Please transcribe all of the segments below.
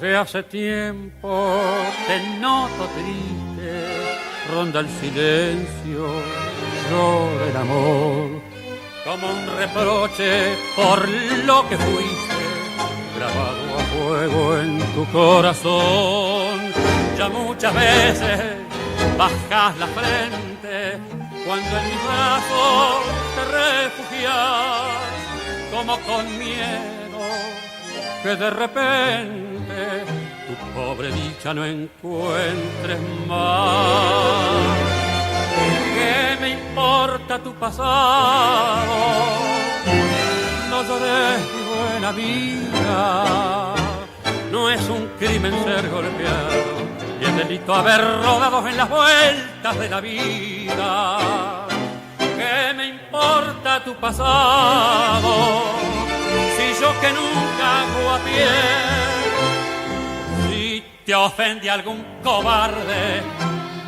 Desde hace tiempo te noto triste, ronda el silencio, llora el amor, como un reproche por lo que fuiste, grabado a fuego en tu corazón. Ya muchas veces bajas la frente, cuando en mis brazos te refugias, como con miedo que de repente tu pobre dicha no encuentres más. ¿Qué me importa tu pasado? No llores mi buena vida. No es un crimen ser golpeado y es delito haber rodado en las vueltas de la vida. ¿Qué me importa tu pasado? Si yo que nunca hago a pie, si te ofende algún cobarde,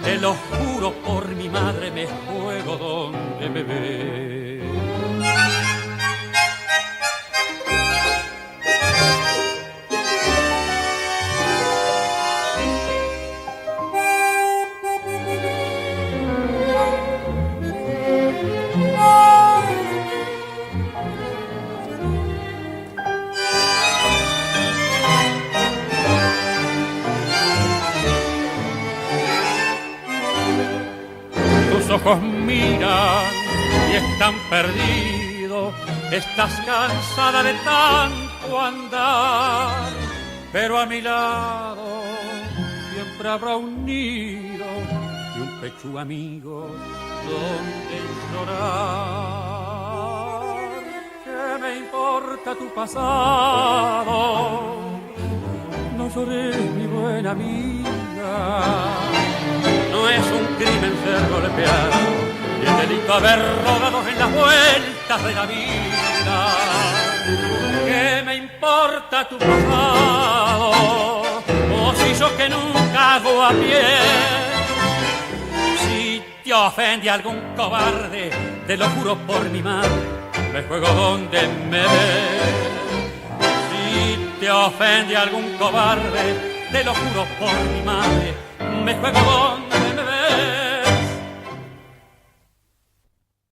te lo juro por mi madre, me juego donde me ve. Ojos miran y están perdidos, estás cansada de tanto andar, pero a mi lado siempre habrá un nido y un pecho amigo donde llorar. ¿Qué me importa tu pasado? No llores mi buena amiga. No es un crimen ser golpeado y es delito haber rodado en las vueltas de la vida. ¿Qué me importa tu pasado? O si yo que nunca hago a pie. Si te ofende algún cobarde, te lo juro por mi madre, me juego donde me ve. Si te ofende algún cobarde, te lo juro por mi madre, me juego donde